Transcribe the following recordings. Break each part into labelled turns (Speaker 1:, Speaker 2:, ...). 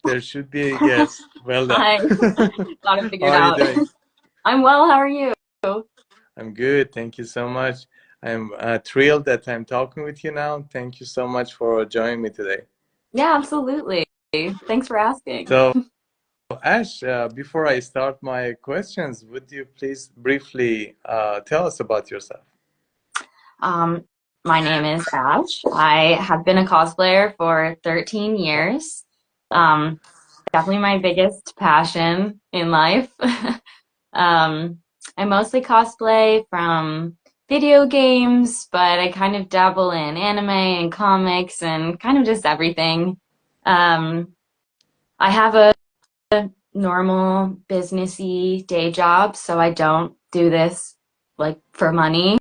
Speaker 1: There should be, yes. Well done.
Speaker 2: I got it
Speaker 1: How
Speaker 2: figured
Speaker 1: are you
Speaker 2: out.
Speaker 1: doing?
Speaker 2: I'm well. How are you?
Speaker 1: I'm good. Thank you so much. I'm thrilled that I'm talking with you now. Thank you so much for joining me today.
Speaker 2: Yeah, absolutely. Thanks for asking.
Speaker 1: So, Ash, before I start my questions, would you please briefly tell us about yourself?
Speaker 2: Um, my name is Ash. I have been a cosplayer for 13 years. Um, Definitely my biggest passion in life. Um, I mostly cosplay from video games, but I kind of dabble in anime and comics and kind of just everything. Um, I have a normal businessy day job, so I don't do this like for money.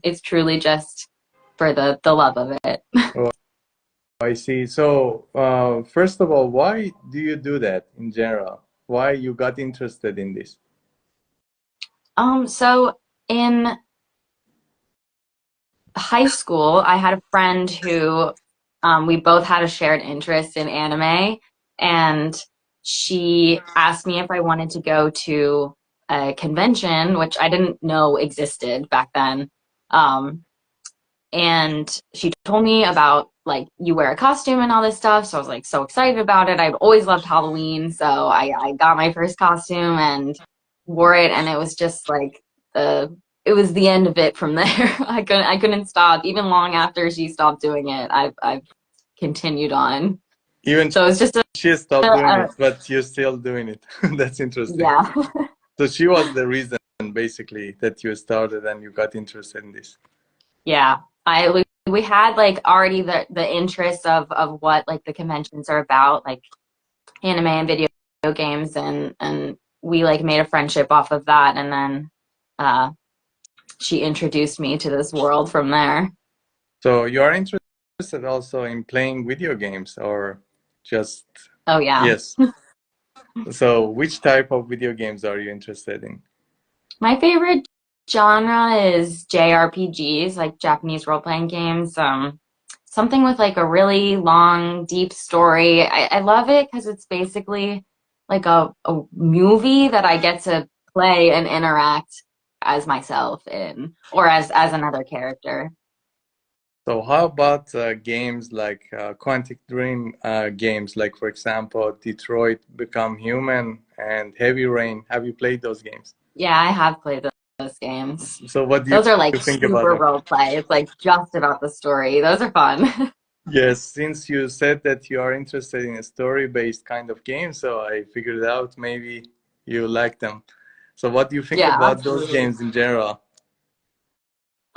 Speaker 2: It's truly just for the love of it.
Speaker 1: Oh, I see. So, first of all, why do you do that in general? Why you got interested in this?
Speaker 2: So in high school, I had a friend who we both had a shared interest in anime, and she asked me if I wanted to go to a convention, which I didn't know existed back then. Um, and she told me about like you wear a costume and all this stuff, so I was like so excited about it. I've always loved Halloween, so I got my first costume and wore it, and it was just like the it was the end of it from there. I couldn't stop even long after she stopped doing it. I've continued on.
Speaker 1: Even
Speaker 2: So it's just
Speaker 1: she stopped doing
Speaker 2: a
Speaker 1: it, but you're still doing it. That's interesting.
Speaker 2: yeah.
Speaker 1: So she was the reason basically that you started and you got interested in this.
Speaker 2: Yeah, we had like already the interest of what like the conventions are about, like anime and video games, and we like made a friendship off of that, and then uh she introduced me to this world from there.
Speaker 1: So you are interested also in playing video games or just
Speaker 2: Oh yeah.
Speaker 1: yes. So which type of video games are you interested in?
Speaker 2: My favorite genre is JRPGs, like Japanese role-playing games. Something with like a really long, deep story. I love it because it's basically like a movie that I get to play and interact as myself in, or as another character.
Speaker 1: So how about games like Quantic Dream games, like for example, Detroit Become Human and Heavy Rain. Have you played those games?
Speaker 2: Yeah, I have played those games.
Speaker 1: So what do
Speaker 2: Those are
Speaker 1: you
Speaker 2: like
Speaker 1: think about
Speaker 2: super
Speaker 1: them?
Speaker 2: role play. It's like just about the story. Those are fun.
Speaker 1: Yes, since you said that you are interested in a story-based kind of game, so I figured out maybe you like them. So what do you think
Speaker 2: Yeah,
Speaker 1: about those
Speaker 2: absolutely.
Speaker 1: games in general?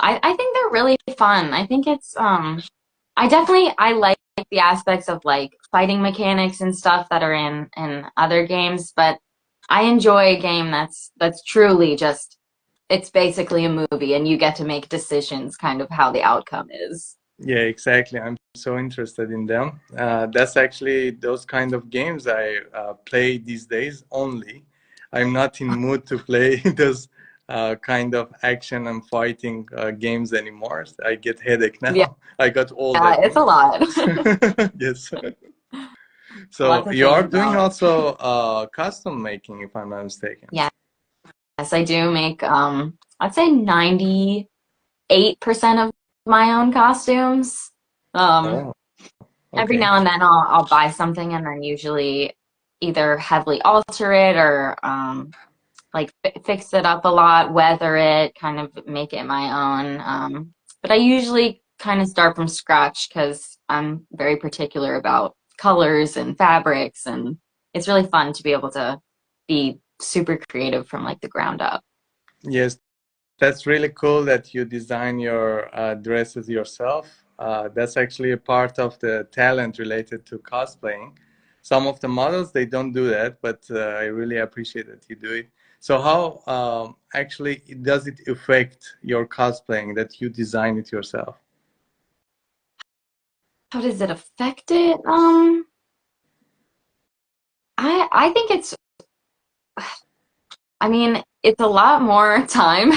Speaker 2: I think they're really fun. I think it's I like the aspects of like fighting mechanics and stuff that are in other games, but I enjoy a game that's truly just it's basically a movie and you get to make decisions kind of how the outcome is.
Speaker 1: Yeah, exactly. I'm so interested in them. That's actually those kind of games I play these days only. I'm not in mood to play those kind of action and fighting games anymore. I get headache
Speaker 2: Yeah,
Speaker 1: now. I got old, I
Speaker 2: it's
Speaker 1: think.
Speaker 2: a lot.
Speaker 1: Yes.
Speaker 2: A lot
Speaker 1: So
Speaker 2: to
Speaker 1: you
Speaker 2: think
Speaker 1: are doing
Speaker 2: about.
Speaker 1: also custom making, if I'm not mistaken.
Speaker 2: Yes, I do make I'd say 98% of my own costumes. Um
Speaker 1: Oh,
Speaker 2: every
Speaker 1: okay.
Speaker 2: now and then I'll buy something and then usually either heavily alter it or like fix it up a lot, weather it, kind of make it my own. But I usually kind of start from scratch because I'm very particular about colors and fabrics, and it's really fun to be able to be super creative from like the ground up.
Speaker 1: Yes, that's really cool that you design your dresses yourself. That's actually a part of the talent related to cosplaying. Some of the models, they don't do that, but I really appreciate that you do it. So how actually does it affect your cosplaying that you design it yourself?
Speaker 2: How does it affect it? I think I mean, it's a lot more time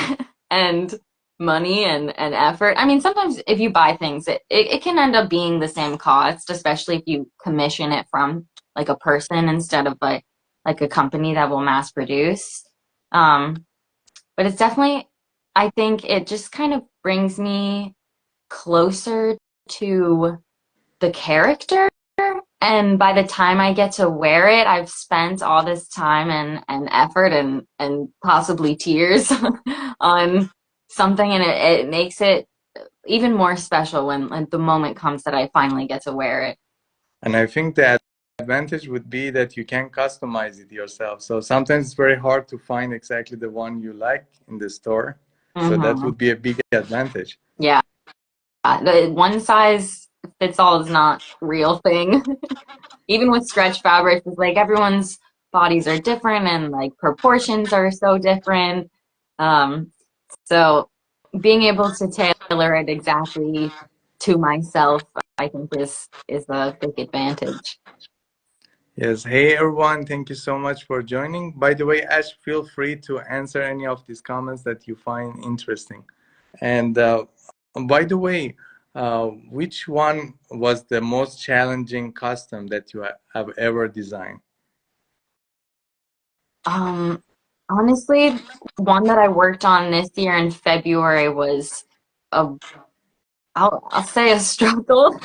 Speaker 2: and money and effort. I mean, sometimes if you buy things, it can end up being the same cost, especially if you commission it from like a person instead of like a company that will mass produce. Um, but it's definitely, I think it just kind of brings me closer to the character. And by the time I get to wear it, I've spent all this time and effort and possibly tears on something, and it makes it even more special when the moment comes that I finally get to wear it.
Speaker 1: And I think that advantage would be that you can customize it yourself. So sometimes it's very hard to find exactly the one you like in the store. So that
Speaker 2: Hmm.
Speaker 1: would be a big advantage.
Speaker 2: Yeah, the one size fits all is not a real thing. Even with stretch fabrics, it's like everyone's bodies are different and like proportions are so different. Um, so being able to tailor it exactly to myself, I think is a big advantage.
Speaker 1: Yes. Hey, everyone. Thank you so much for joining. By the way, Ash, feel free to answer any of these comments that you find interesting. And by the way, which one was the most challenging custom that you have ever designed?
Speaker 2: Um, Honestly, one that I worked on this year in February was a I'll say a struggle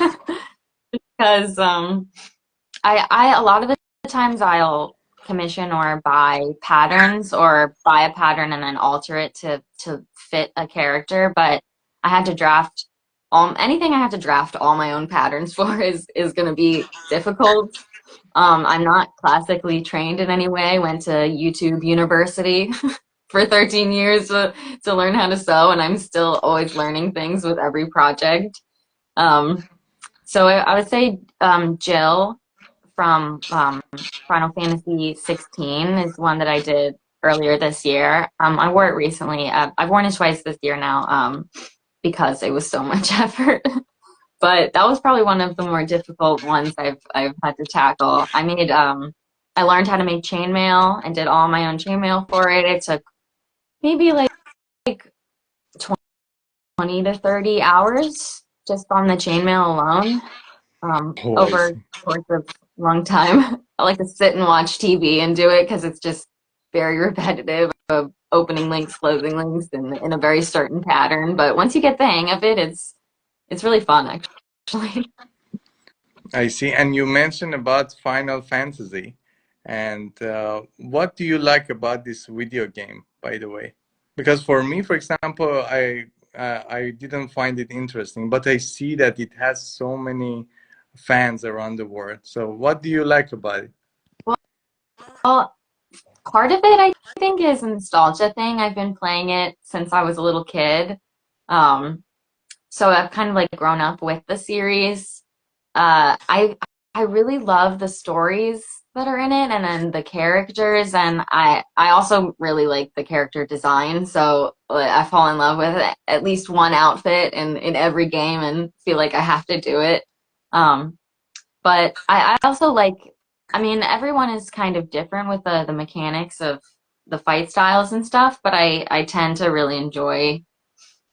Speaker 2: because I a lot of the times I'll commission or buy patterns or buy a pattern and then alter it to fit a character, but I had to draft anything I have to draft all my own patterns for is going to be difficult. I'm not classically trained in any way. Went to YouTube University for 13 years to learn how to sew, and I'm still always learning things with every project. Um, so I would say Jill from Final Fantasy 16 is one that I did earlier this year. I wore it recently. I've worn it twice this year now because it was so much effort. But that was probably one of the more difficult ones I've had to tackle. I learned how to make chainmail and did all my own chainmail for it. It took maybe like 20 to 30 hours just on the chainmail alone.
Speaker 1: Oh, I
Speaker 2: Over the
Speaker 1: see.
Speaker 2: course of a long time. I like to sit and watch TV and do it because it's just very repetitive of opening links, closing links in a very certain pattern. But once you get the hang of it, it's really fun actually.
Speaker 1: I see. And you mentioned about Final Fantasy. And what do you like about this video game, by the way? Because for me, for example, I didn't find it interesting, but I see that it has so many fans around the world. So what do you like about it?
Speaker 2: Well, part of it I think is a nostalgia thing. I've been playing it since I was a little kid. Um, so I've kind of like grown up with the series. I really love the stories that are in it and then the characters, and I also really like the character design. So I fall in love with at least one outfit in every game and feel like I have to do it. Um, but I also like, I mean, everyone is kind of different with the mechanics of the fight styles and stuff, but I tend to really enjoy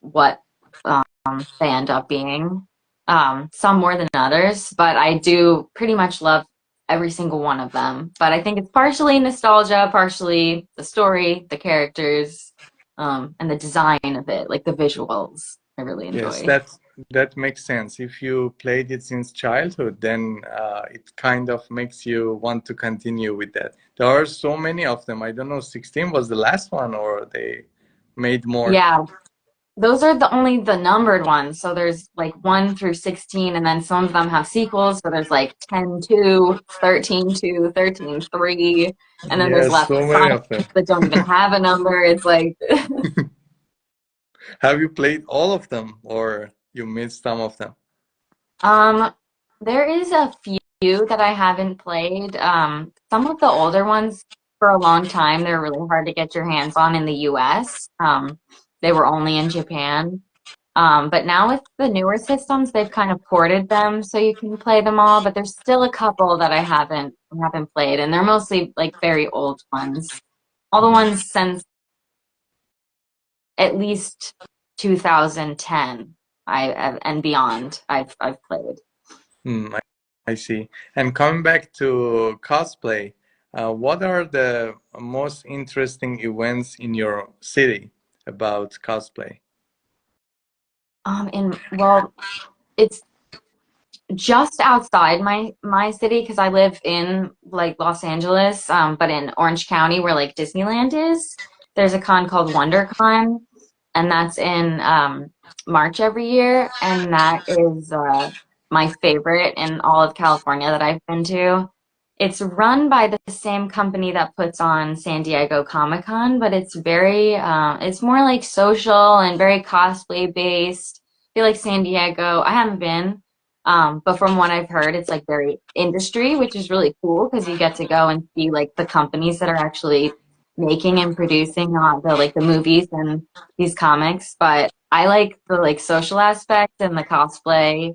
Speaker 2: what they end up being. Some more than others, but I do pretty much love every single one of them. But I think it's partially nostalgia, partially the story, the characters, and the design of it, like the visuals. I really
Speaker 1: Yes,
Speaker 2: enjoy.
Speaker 1: that makes sense. If you played it since childhood, then it kind of makes you want to continue with that. There are so many of them. I don't know, 16 was the last one, or they made more.
Speaker 2: Yeah, those are the numbered ones. So there's like 1 through 16, and then some of them have sequels. So there's like 10-2, 13-2, 13-3, and then there's
Speaker 1: Yes,
Speaker 2: left
Speaker 1: so many
Speaker 2: signs
Speaker 1: of them.
Speaker 2: that don't even have a number. It's like
Speaker 1: Have you played all of them, or you missed some of them?
Speaker 2: Um, there is a few that I haven't played. Some of the older ones for a long time, they're really hard to get your hands on in the US. They were only in Japan. But now with the newer systems, they've kind of ported them so you can play them all, but there's still a couple that I haven't played, and they're mostly like very old ones. All the ones since at least 2010 and beyond I've played.
Speaker 1: Hmm, I see. And coming back to cosplay, what are the most interesting events in your city about cosplay?
Speaker 2: In well, it's just outside my city because I live in like Los Angeles, but in Orange County where like Disneyland is. There's a con called WonderCon, and that's in March every year, and that is my favorite in all of California that I've been to. It's run by the same company that puts on San Diego Comic-Con, but it's more like social and very cosplay based. I feel like San Diego, I haven't been, but from what I've heard, it's like very industry, which is really cool because you get to go and see like the companies that are actually making and producing the movies and these comics. But I like the like social aspect and the cosplay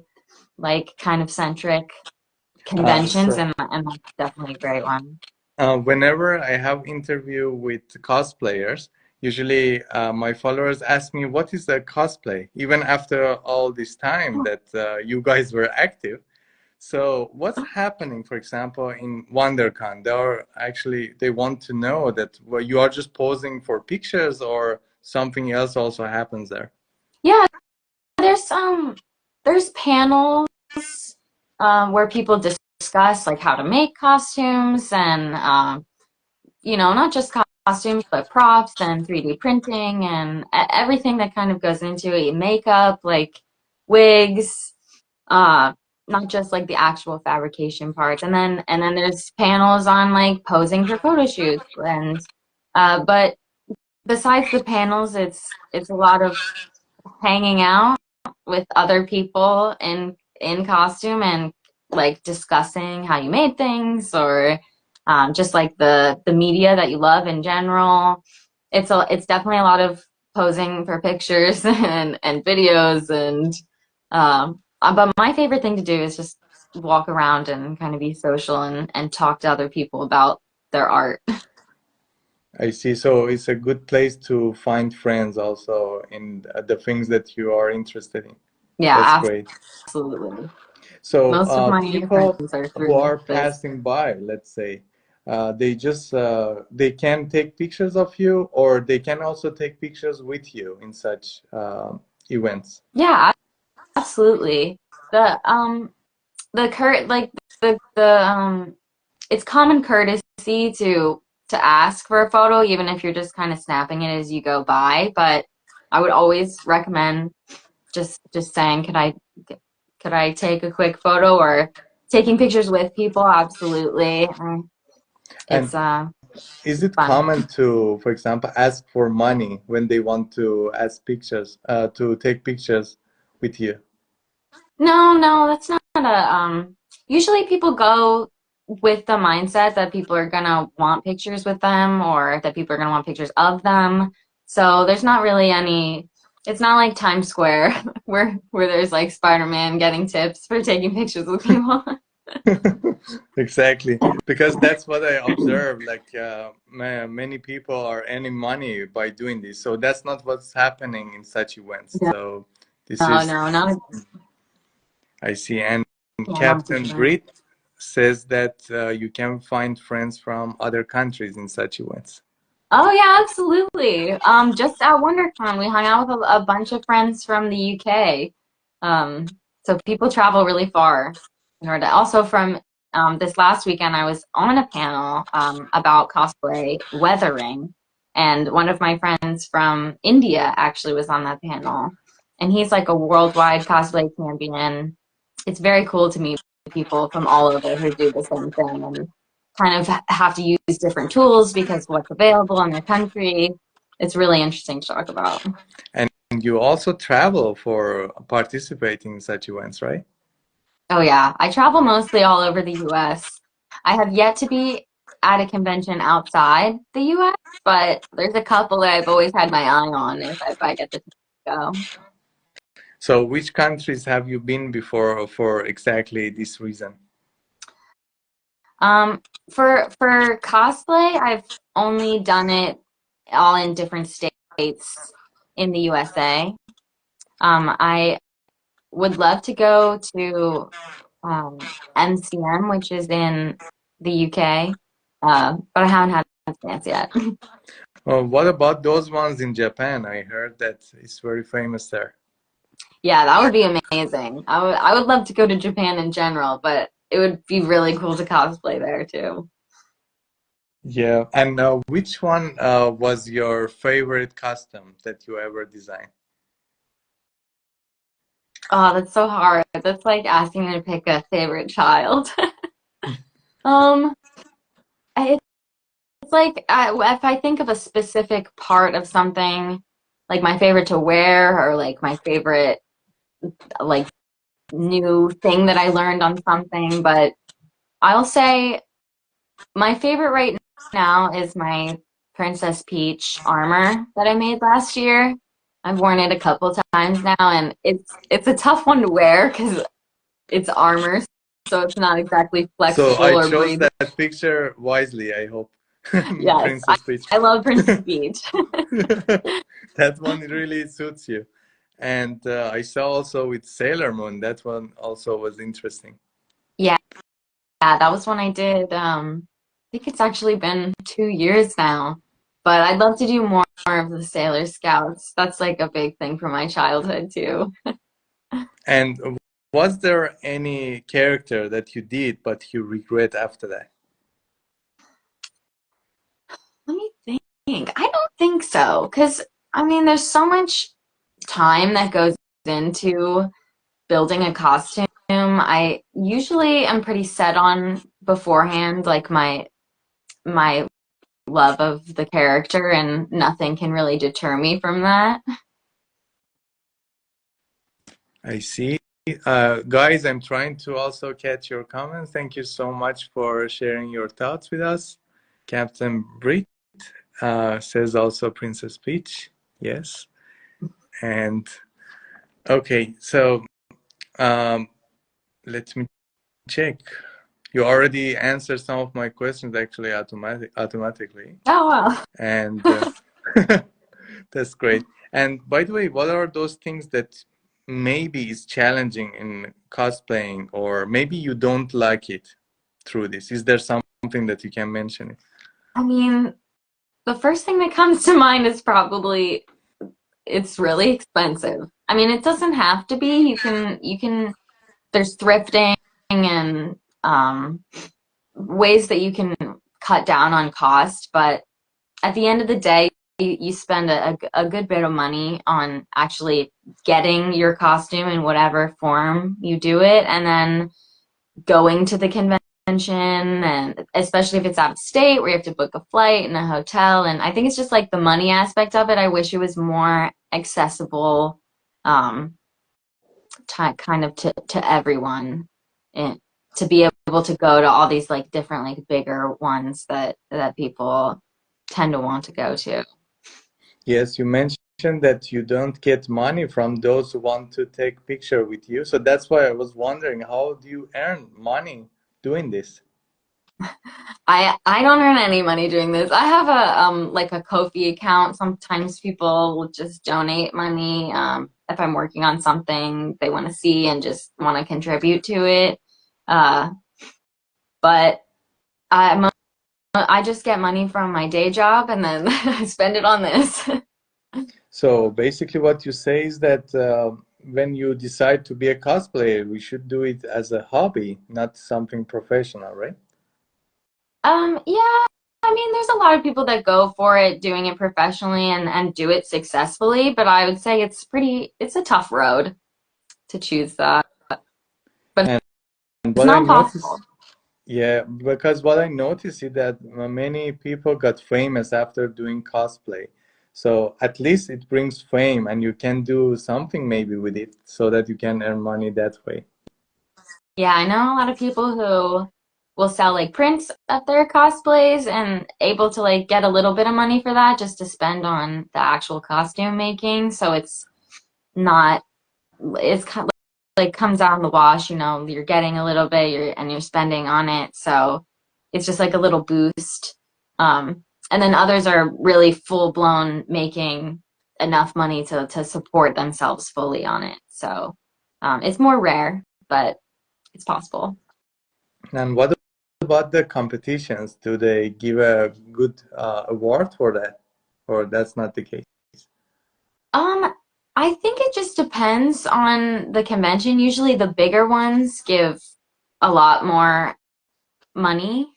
Speaker 2: like kind of centric conventions,
Speaker 1: So
Speaker 2: and that's definitely a great one.
Speaker 1: whenever I have interview with cosplayers, usually my followers ask me, "What is a cosplay?" Even after all this time that you guys were active. So what's happening, for example, in WonderCon? They want to know that well, you are just posing for pictures or something else also happens there.
Speaker 2: Yeah, there's there's panels where people discuss like how to make costumes and not just costumes, but props and 3D printing and everything that kind of goes into it, makeup, like wigs, uh, not just like the actual fabrication parts. And then there's panels on like posing for photo shoots but besides the panels, it's a lot of hanging out with other people in costume and like discussing how you made things or just like the media that you love in general. It's definitely a lot of posing for pictures and videos but my favorite thing to do is just walk around and kind of be social and talk to other people about their art.
Speaker 1: I see. So it's a good place to find friends also in the things that you are interested in. That's
Speaker 2: Yeah,
Speaker 1: great.
Speaker 2: absolutely.
Speaker 1: So
Speaker 2: Most of my
Speaker 1: people
Speaker 2: friends are
Speaker 1: who
Speaker 2: through
Speaker 1: are
Speaker 2: this.
Speaker 1: passing by, let's say, they can take pictures of you, or they can also take pictures with you in such events.
Speaker 2: Yeah, absolutely. The cur like the it's common courtesy to ask for a photo, even if you're just kind of snapping it as you go by. But I would always recommend just saying, could I take a quick photo or taking pictures with people? Absolutely.
Speaker 1: And
Speaker 2: It's
Speaker 1: is it
Speaker 2: fun.
Speaker 1: common to, for example, ask for money when they want to ask pictures, to take pictures with you?
Speaker 2: No, no, that's not a usually people go with the mindset that people are gonna want pictures with them or that people are gonna want pictures of them. So there's not really any it's not like Times Square where there's like Spider-Man getting tips for taking pictures with people.
Speaker 1: Exactly, because that's what I observed. Like many people are earning money by doing this, so that's not what's happening in such events. So this
Speaker 2: No,
Speaker 1: is,
Speaker 2: no, not
Speaker 1: I see. And
Speaker 2: not
Speaker 1: Captain
Speaker 2: different.
Speaker 1: Brit says that you can find friends from other countries in such events.
Speaker 2: Oh yeah, absolutely. Just at WonderCon, we hung out with a bunch of friends from the UK. So people travel really far in order to, also from this last weekend, I was on a panel about cosplay weathering, and one of my friends from India actually was on that panel, and he's like a worldwide cosplay champion. It's very cool to meet people from all over who do the same thing and kind of have to use different tools because what's available in their country. It's really interesting to talk about.
Speaker 1: And you also travel for participating in such events, right?
Speaker 2: Oh yeah, I travel mostly all over the US. I have yet to be at a convention outside the US, but there's a couple that I've always had my eye on if I get the chance to go.
Speaker 1: So which countries have you been before for exactly this reason?
Speaker 2: Um, for cosplay, I've only done it all in different states in the USA. I would love to go to MCM, which is in the UK, but I haven't had a chance yet.
Speaker 1: What about those ones in Japan? I heard that it's very famous there.
Speaker 2: Yeah, that would be amazing. I would love to go to Japan in general, but it would be really cool to cosplay there too.
Speaker 1: Yeah, and which one was your favorite costume that you ever designed?
Speaker 2: Oh, that's so hard. That's like asking me to pick a favorite child. Um, it's like if I think of a specific part of something, like my favorite to wear, or like my favorite like new thing that I learned on something, but I'll say my favorite right now is my Princess Peach armor that I made last year. I've worn it a couple times now, and it's a tough one to wear because it's armor, so it's not exactly
Speaker 1: So
Speaker 2: flexible
Speaker 1: I
Speaker 2: or
Speaker 1: chose
Speaker 2: breathable.
Speaker 1: that picture wisely, I hope.
Speaker 2: Yes,
Speaker 1: Princess Peach.
Speaker 2: I love Princess Peach.
Speaker 1: That one really suits you. And I saw also with Sailor Moon, that one also was interesting.
Speaker 2: Yeah, that was when I did. I think it's actually been 2 years now, but I'd love to do more of the Sailor Scouts. That's like a big thing from my childhood too.
Speaker 1: And was there any character that you did but you regret after that?
Speaker 2: Let me think. I don't think so, because I mean, there's so much time that goes into building a costume. I usually am pretty set on beforehand, like my love of the character, and nothing can really deter me from that.
Speaker 1: I see. Guys, I'm trying to also catch your comments. Thank you so much for sharing your thoughts with us. Captain Brit says also Princess Peach. Yes. And okay, so um, let me check. You already answered some of my questions actually automatically.
Speaker 2: Oh wow.
Speaker 1: And that's great. And by the way, what are those things that maybe is challenging in cosplaying, or maybe you don't like it through this? Is there something that you can mention?
Speaker 2: I mean, the first thing that comes to mind is probably it's really expensive. I mean, it doesn't have to be. You can there's thrifting and ways that you can cut down on cost, but at the end of the day, you spend a good bit of money on actually getting your costume in whatever form you do it, and then going to the convention, and especially if it's out of state where you have to book a flight and a hotel. And I think it's just like the money aspect of it. I wish it was more accessible, um, kind of to everyone, and to be able to go to all these like different like bigger ones that people tend to want to go to.
Speaker 1: Yes, you mentioned that you don't get money from those who want to take picture with you. So that's why I was wondering, how do you earn money doing this?
Speaker 2: I don't earn any money doing this. I have a like a Ko-fi account. Sometimes people will just donate money if I'm working on something they want to see and just want to contribute to it. Uh, but I just get money from my day job, and then I spend it on this.
Speaker 1: So basically what you say is that when you decide to be a cosplayer, we should do it as a hobby, not something professional, right?
Speaker 2: Yeah, I mean, there's a lot of people that go for it, doing it professionally and do it successfully, but I would say it's a tough road to choose that, but
Speaker 1: And
Speaker 2: it's
Speaker 1: what I
Speaker 2: not
Speaker 1: noticed,
Speaker 2: impossible.
Speaker 1: yeah, because what I noticed is that many people got famous after doing cosplay. So at least it brings fame and you can do something maybe with it so that you can earn money that way.
Speaker 2: Yeah, I know a lot of people who will sell like prints of their cosplays and able to like get a little bit of money for that just to spend on the actual costume making. So not, it's kind of like comes out in the wash, you're getting a little bit, you're spending on it. So it's just like a little boost. And then others are really full blown making enough money to support themselves fully on it. So it's more rare, but it's possible.
Speaker 1: And what about the competitions? Do they give a good award for that, or that's not the case?
Speaker 2: Um, I think it just depends on the convention. Usually the bigger ones give a lot more money.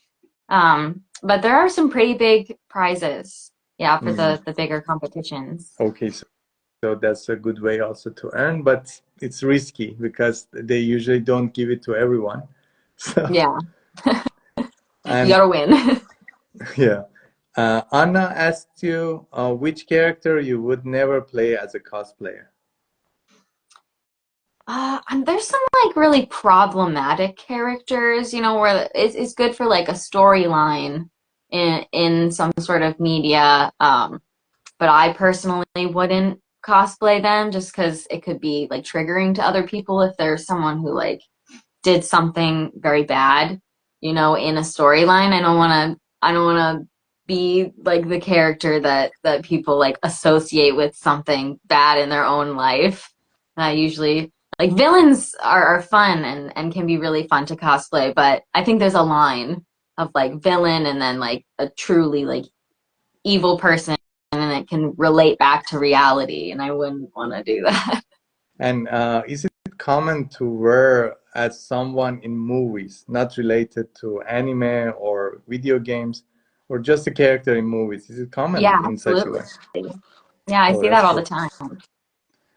Speaker 2: But there are some pretty big prizes, yeah, for
Speaker 1: Mm,
Speaker 2: the bigger competitions.
Speaker 1: okay, so that's a good way also to earn, but it's risky because they usually don't give it to everyone. So,
Speaker 2: Yeah, you
Speaker 1: and
Speaker 2: gotta win.
Speaker 1: yeah. Anna asked you which character you would never play as a cosplayer.
Speaker 2: And there's some like really problematic characters, you know, where it's good for like a storyline in some sort of media. But I personally wouldn't cosplay them just because it could be like triggering to other people if there's someone who like did something very bad, you know, in a storyline. I don't want to be like the character that people like associate with something bad in their own life. Usually like villains are fun and can be really fun to cosplay, but I think there's a line of like villain and then like a truly like evil person and it can relate back to reality and I wouldn't want to do that.
Speaker 1: And is it common to wear as someone in movies, not related to anime or video games, or just a character in movies? Is it common
Speaker 2: Yeah,
Speaker 1: in such a
Speaker 2: absolutely.
Speaker 1: way?
Speaker 2: Yeah, I
Speaker 1: Oh,
Speaker 2: see that
Speaker 1: that's
Speaker 2: all the
Speaker 1: cool.
Speaker 2: time.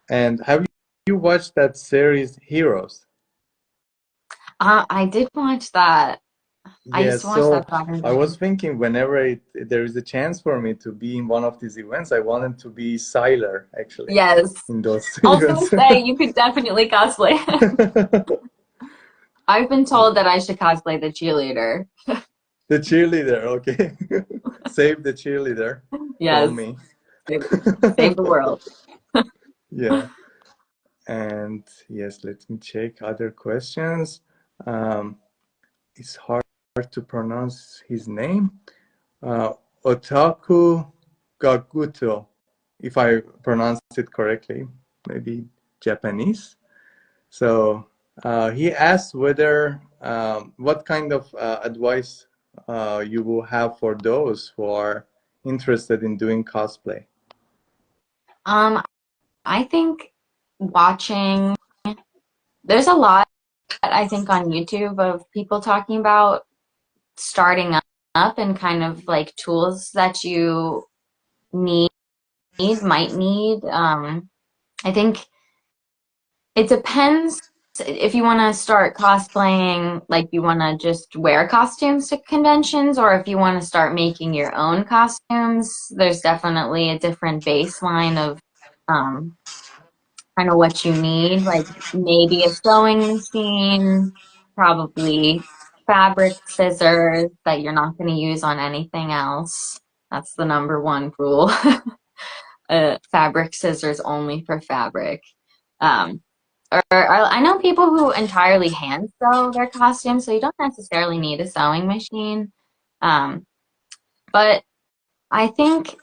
Speaker 1: And have you watched that series Heroes?
Speaker 2: I did watch that. I
Speaker 1: Yeah,
Speaker 2: used to watch
Speaker 1: so
Speaker 2: that back in
Speaker 1: I
Speaker 2: the day.
Speaker 1: was thinking whenever there is a chance for me to be in one of these events, I wanted to be Sylar actually
Speaker 2: Yes.
Speaker 1: in those
Speaker 2: I was gonna
Speaker 1: events.
Speaker 2: say you could definitely cosplay. I've been told that I should cosplay the cheerleader.
Speaker 1: The cheerleader, okay. Save the cheerleader from
Speaker 2: Yes.
Speaker 1: me.
Speaker 2: Save, save the world.
Speaker 1: Yeah. And yes, let me check other questions. Um, it's hard to pronounce his name. Uh, Otaku Gaguto, if I pronounced it correctly, maybe Japanese. So he asked whether what kind of advice you will have for those who are interested in doing cosplay.
Speaker 2: Um, I think watching there's a lot I think on YouTube of people talking about starting up and kind of like tools that you need might need. I think it depends if you want to start cosplaying, like you want to just wear costumes to conventions, or if you want to start making your own costumes. There's definitely a different baseline of um, kind of what you need, like maybe a sewing machine, probably fabric scissors that you're not going to use on anything else. That's the number one rule. Fabric scissors only for fabric. Um, or I know people who entirely hand sew their costumes, so you don't necessarily need a sewing machine. Um, but I think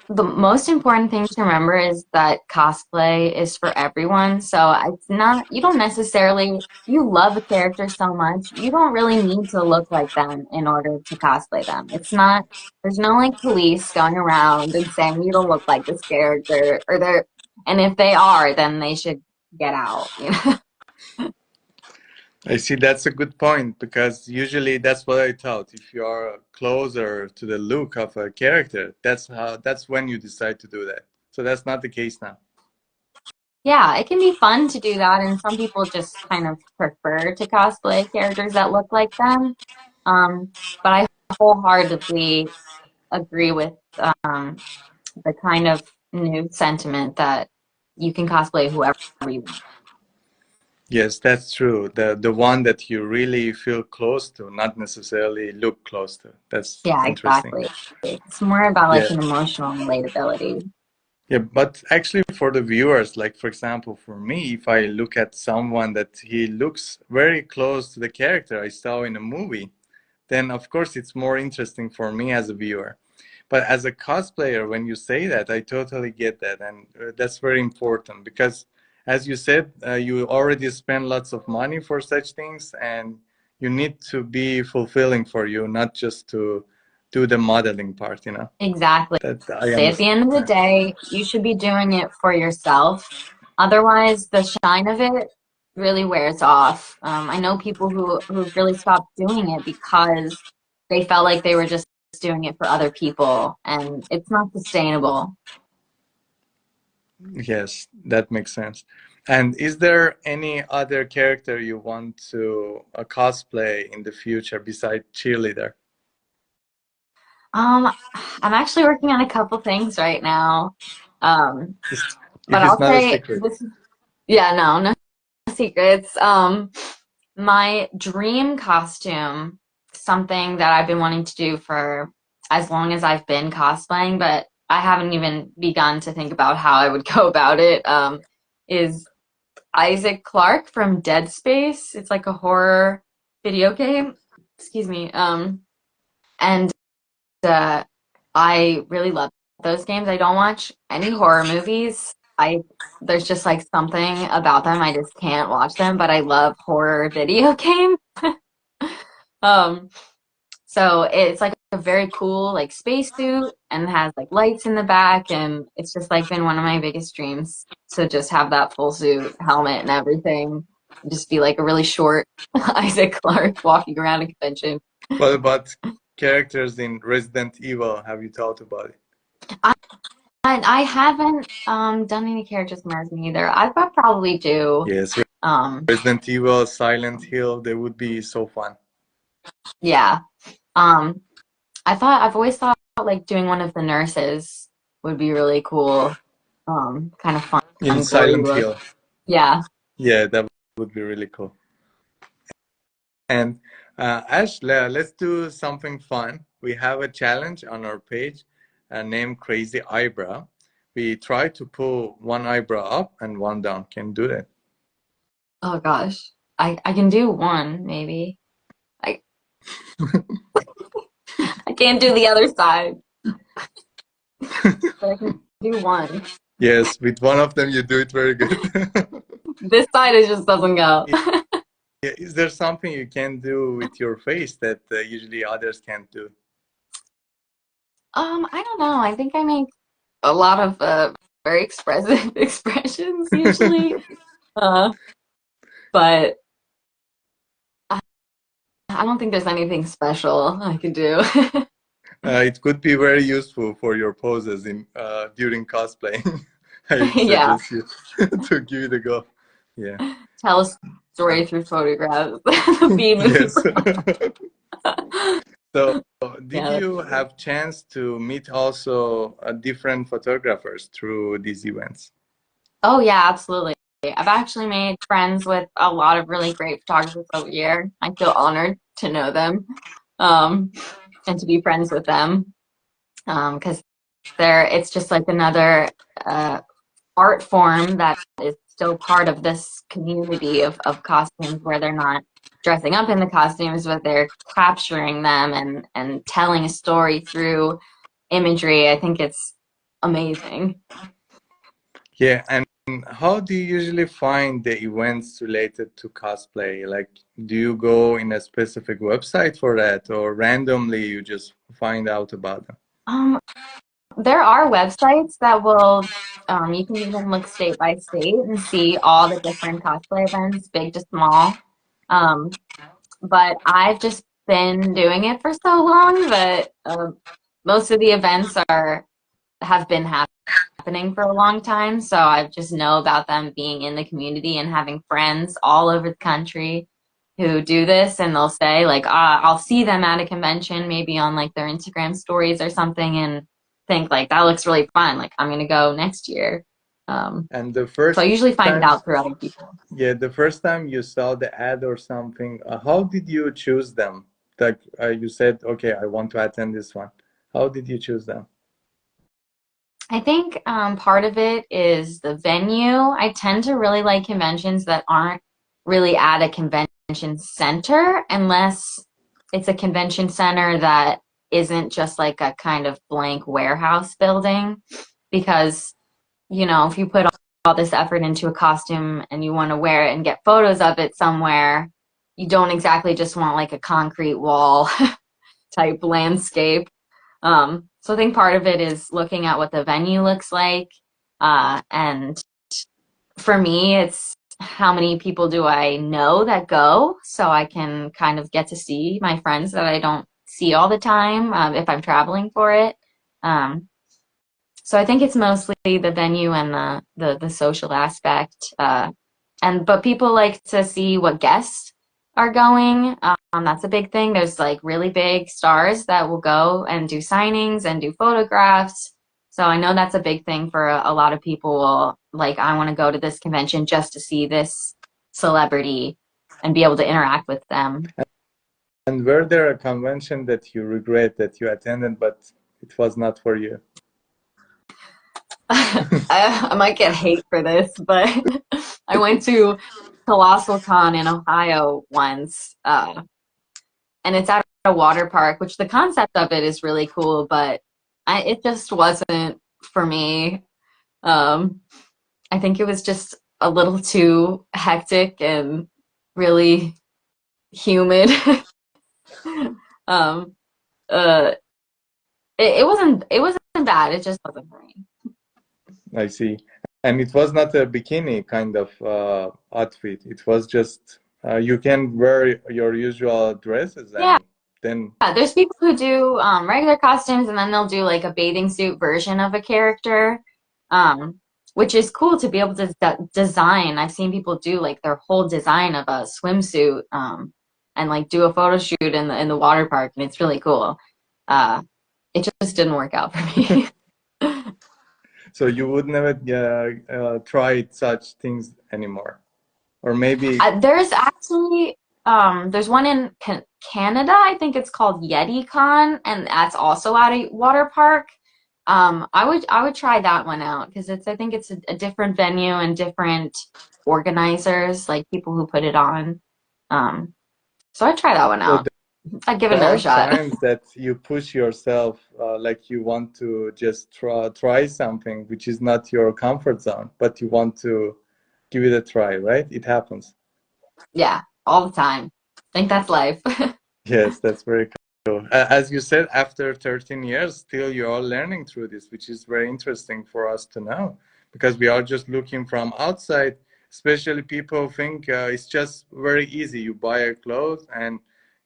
Speaker 2: the most important thing to remember is that cosplay is for everyone. So it's not, you don't necessarily, you love a character so much, you don't really need to look like them in order to cosplay them. It's not, there's no like police going around and saying you don't look like this character or they're, and if they are, then they should get out, you know?
Speaker 1: I see that's a good point because usually that's what I thought. If you are closer to the look of a character, that's when you decide to do that. So that's not the case now.
Speaker 2: Yeah, it can be fun to do that, and some people just kind of prefer to cosplay characters that look like them. But I wholeheartedly agree with the kind of new sentiment that you can cosplay whoever you want.
Speaker 1: Yes, that's true. The one that you really feel close to, not necessarily look close to. That's
Speaker 2: Yeah,
Speaker 1: interesting.
Speaker 2: exactly. It's more about
Speaker 1: Yeah.
Speaker 2: like an emotional relatability.
Speaker 1: Yeah, but actually for the viewers, like for example, for me, if I look at someone that he looks very close to the character I saw in a movie, then of course it's more interesting for me as a viewer. But as a cosplayer, when you say that, I totally get that. And that's very important because as you said, you already spend lots of money for such things, and you need to be fulfilling for you, not just to do the modeling part, you know.
Speaker 2: Exactly.
Speaker 1: That I
Speaker 2: At the end of the
Speaker 1: understand.
Speaker 2: day, you should be doing it for yourself. Otherwise, the shine of it really wears off. I know people who've really stopped doing it because they felt like they were just doing it for other people, and it's not sustainable.
Speaker 1: Yes, that makes sense. And is there any other character you want to cosplay in the future besides cheerleader?
Speaker 2: Um, I'm actually working on a couple things right now. Um, but
Speaker 1: If it's
Speaker 2: I'll
Speaker 1: not a
Speaker 2: say
Speaker 1: secret.
Speaker 2: this, yeah, no secrets. My dream costume, something that I've been wanting to do for as long as I've been cosplaying, but I haven't even begun to think about how I would go about it, is Isaac Clarke from Dead Space. It's like a horror video game. Excuse me. And uh, I really love those games. I don't watch any horror movies. I There's just like something about them. I just can't watch them, but I love horror video games. Um, so it's like a very cool like spacesuit and has like lights in the back, and it's just like been one of my biggest dreams to just have that full suit, helmet and everything. Just be like a really short Isaac Clarke walking around a convention.
Speaker 1: What about characters in Resident Evil? Have you thought about it?
Speaker 2: I I haven't done any characters from Resident either. I would probably do.
Speaker 1: Yes,
Speaker 2: Um,
Speaker 1: Resident Evil, Silent Hill, they would be so fun.
Speaker 2: yeah. Um, I've always thought like doing one of the nurses would be really cool. Kind of fun,
Speaker 1: In
Speaker 2: gory
Speaker 1: Silent
Speaker 2: look.
Speaker 1: Hill.
Speaker 2: Yeah.
Speaker 1: Yeah, that would be really cool. And Ash, let's do something fun. We have a challenge on our page named Crazy Eyebrow. We try to pull one eyebrow up and one down. Can you do that?
Speaker 2: Oh gosh. I can do one maybe. I I can't do the other side, but I can do one.
Speaker 1: Yes, with one of them you do it very good.
Speaker 2: This side it just doesn't go.
Speaker 1: Is there something you can do with your face that usually others can't do?
Speaker 2: I don't know. I think I make a lot of very expressive expressions usually. Uh, but I don't think there's anything special I can do.
Speaker 1: It could be very useful for your poses in during cosplaying. I
Speaker 2: Yeah,
Speaker 1: suggest you to give it a go. Yeah.
Speaker 2: tell a story through photographs. Be movie.
Speaker 1: Yes. So, did
Speaker 2: Yeah.
Speaker 1: you have chance to meet also different photographers through these events?
Speaker 2: Oh yeah, absolutely. I've actually made friends with a lot of really great photographers over here. I feel honored to know them, um, and to be friends with them, because it's just like another uh, art form that is still part of this community of costumes where they're not dressing up in the costumes, but they're capturing them and telling a story through imagery. I think it's amazing.
Speaker 1: Yeah, and how do you usually find the events related to cosplay? Like, do you go in a specific website for that, or randomly you just find out about them?
Speaker 2: Um, there are websites that will, you can even look state by state and see all the different cosplay events, big to small. Um, but I've just been doing it for so long that most of the events have been happening for a long time. So I just know about them being in the community and having friends all over the country who do this, and they'll say like, I'll see them at a convention, maybe on like their Instagram stories or something, and think like that looks really fun. Like I'm gonna go next year.
Speaker 1: And the
Speaker 2: So I
Speaker 1: first
Speaker 2: usually find it
Speaker 1: time,
Speaker 2: out through other people.
Speaker 1: yeah, the first time you saw the ad or something, how did you choose them? Like, you said, okay, I want to attend this one. How did you choose them?
Speaker 2: I think part of it is the venue. I tend to really like conventions that aren't really at a convention center unless it's a convention center that isn't just like a kind of blank warehouse building. Because, if you put all this effort into a costume and you want to wear it and get photos of it somewhere, you don't exactly just want like a concrete wall type landscape. So I think part of it is looking at what the venue looks like. And for me, it's how many people do I know that go so I can kind of get to see my friends that I don't see all the time if I'm traveling for it. Um, so I think it's mostly the venue and the social aspect. But people like to see what guests are going. That's a big thing. There's like really big stars that will go and do signings and do photographs. So I know that's a big thing for a lot of people. Like, I want to go to this convention just to see this celebrity and be able to interact with them.
Speaker 1: And were there a convention that you regret that you attended, but it was not for you?
Speaker 2: I might get hate for this, but I went to Colossal Con in Ohio once, and it's at a water park, which the concept of it is really cool, but it just wasn't for me. Um, I think it was just a little too hectic and really humid. um, uh, it wasn't bad. It just wasn't for me.
Speaker 1: I see. And it was not a bikini kind of outfit. It was just you can wear your usual dresses
Speaker 2: Yeah.
Speaker 1: and then
Speaker 2: Yeah, there's people who do regular costumes and then they'll do like a bathing suit version of a character, which is cool to be able to design. I've seen people do like their whole design of a swimsuit and like do a photo shoot in the water park, and it's really cool. Uh, it just didn't work out for me.
Speaker 1: so you would never try such things anymore. Or maybe
Speaker 2: There's actually there's one in Canada. I think it's called YetiCon, and that's also at a water park. I would try that one out because I think it's a different venue and different organizers, like people who put it on. Um, so I'd try that one
Speaker 1: so
Speaker 2: out. I'd give it
Speaker 1: there
Speaker 2: another
Speaker 1: are
Speaker 2: shot.
Speaker 1: times that you push yourself, like you want to just try something which is not your comfort zone, but you want to give it a try, right? It happens.
Speaker 2: Yeah, all the time. I think that's life.
Speaker 1: Yes, that's very cool. As you said, after 13 years, still you are learning through this, which is very interesting for us to know because we are just looking from outside, especially people think it's just very easy. You buy a clothes and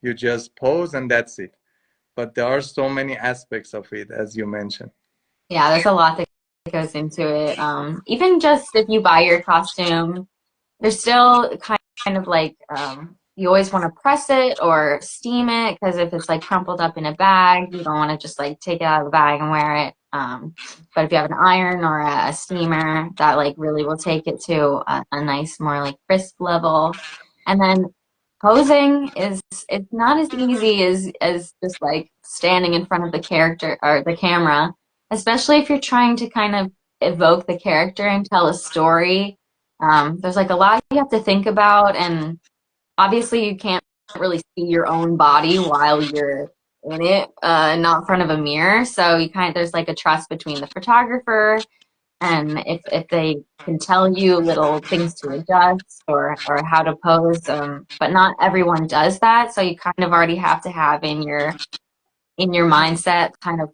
Speaker 1: you just pose and that's it. But there are so many aspects of it, as you mentioned.
Speaker 2: Yeah, there's a lot that goes into it. Even just if you buy your costume, there's still kind of like you always want to press it or steam it because if it's like crumpled up in a bag, you don't want to just like take it out of the bag and wear it. But if you have an iron or a steamer, that like really will take it to a nice, more like crisp level. And then posing is it's not as easy as just like standing in front of the character or the camera, especially if you're trying to kind of evoke the character and tell a story. There's like a lot you have to think about, and obviously you can't really see your own body while you're in it, not in front of a mirror. So you kind of there's like a trust between the photographer and if they can tell you little things to adjust or how to pose. But not everyone does that, so you kind of already have to have in your mindset kind of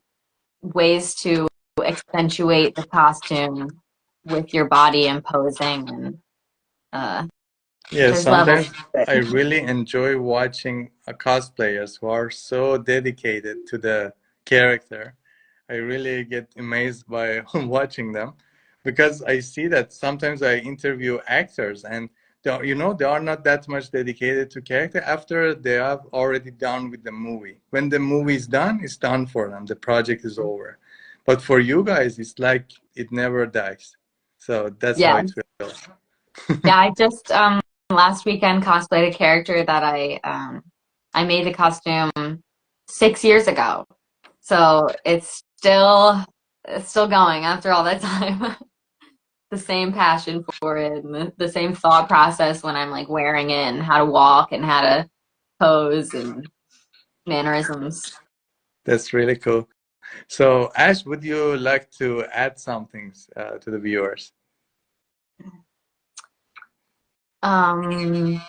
Speaker 2: ways to accentuate the costume with your body and posing and uh,
Speaker 1: Yes,
Speaker 2: there's levels
Speaker 1: sometimes
Speaker 2: to
Speaker 1: I
Speaker 2: it.
Speaker 1: really enjoy watching cosplayers who are so dedicated to the character. I really get amazed by watching them because I see that sometimes I interview actors and they are not that much dedicated to character after they have already done with the movie. When the movie is done, it's done for them. The project is over. But for you guys, it's like it never dies. So that's how
Speaker 2: Yeah,
Speaker 1: it feels.
Speaker 2: yeah. I just last weekend cosplayed a character that I made the costume 6 years ago, so it's still going after all that time. The same passion for it and the same thought process when I'm like wearing it and how to walk and how to pose and mannerisms.
Speaker 1: That's really cool. So, Ash, would you like to add something to the viewers?
Speaker 2: Um,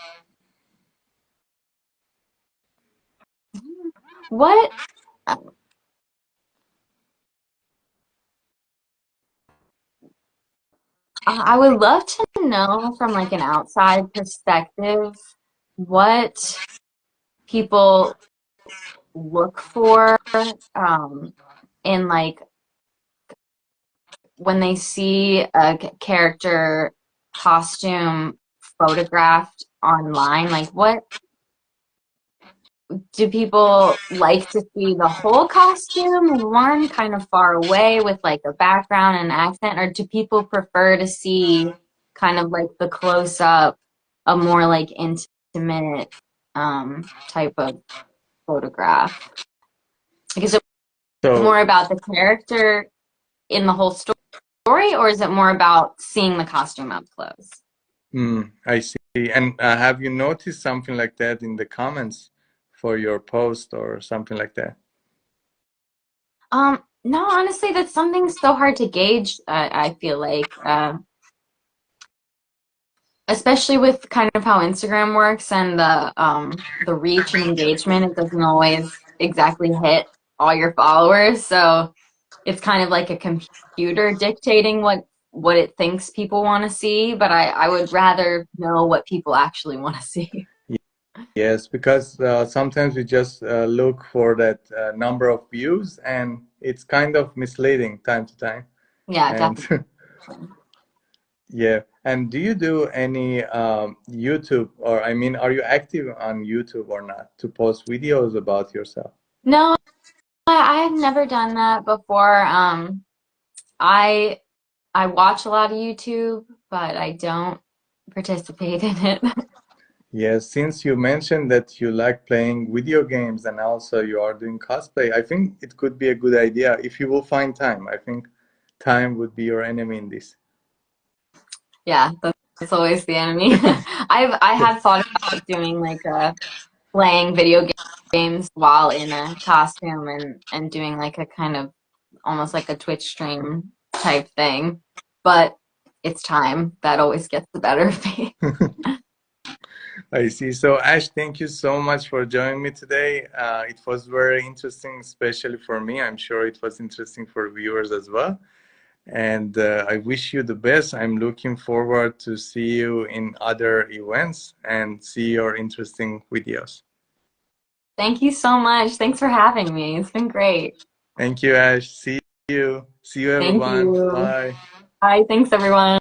Speaker 2: what I would love to know from like an outside perspective what people look for in like when they see a character costume photographed online, like what do people like to see the whole costume in one kind of far away with like a background and accent, or do people prefer to see kind of like the close up, a more like intimate type of photograph? Like, is it
Speaker 1: So,
Speaker 2: more about the character in the whole story, or is it more about seeing the costume up close?
Speaker 1: I see. And have you noticed something like that in the comments for your post or something like that?
Speaker 2: No, honestly, that's something so hard to gauge. I feel like, especially with kind of how Instagram works and the reach and engagement, it doesn't always exactly hit all your followers. So it's kind of like a computer dictating what it thinks people want to see. But I would rather know what people actually want to see.
Speaker 1: Yes, because sometimes we just look for that number of views and it's kind of misleading time to time.
Speaker 2: Yeah,
Speaker 1: And
Speaker 2: definitely.
Speaker 1: yeah, and do you do any YouTube or I mean, are you active on YouTube or not to post videos about yourself?
Speaker 2: No, I've never done that before. I I watch a lot of YouTube, but I don't participate in it.
Speaker 1: Yes, since you mentioned that you like playing video games and also you are doing cosplay, I think it could be a good idea if you will find time. I think time would be your enemy in this.
Speaker 2: Yeah, that's always the enemy. I have thought about doing like playing video games while in a costume and doing like a kind of almost like a Twitch stream type thing, but it's time that always gets the better of me.
Speaker 1: I see. So, Ash, thank you so much for joining me today. It was very interesting, especially for me. I'm sure it was interesting for viewers as well. And I wish you the best. I'm looking forward to see you in other events and see your interesting videos.
Speaker 2: Thank you so much. Thanks for having me. It's been great.
Speaker 1: Thank you, Ash. See you. See you,
Speaker 2: Thank
Speaker 1: everyone.
Speaker 2: you.
Speaker 1: Bye.
Speaker 2: Bye. Thanks, everyone.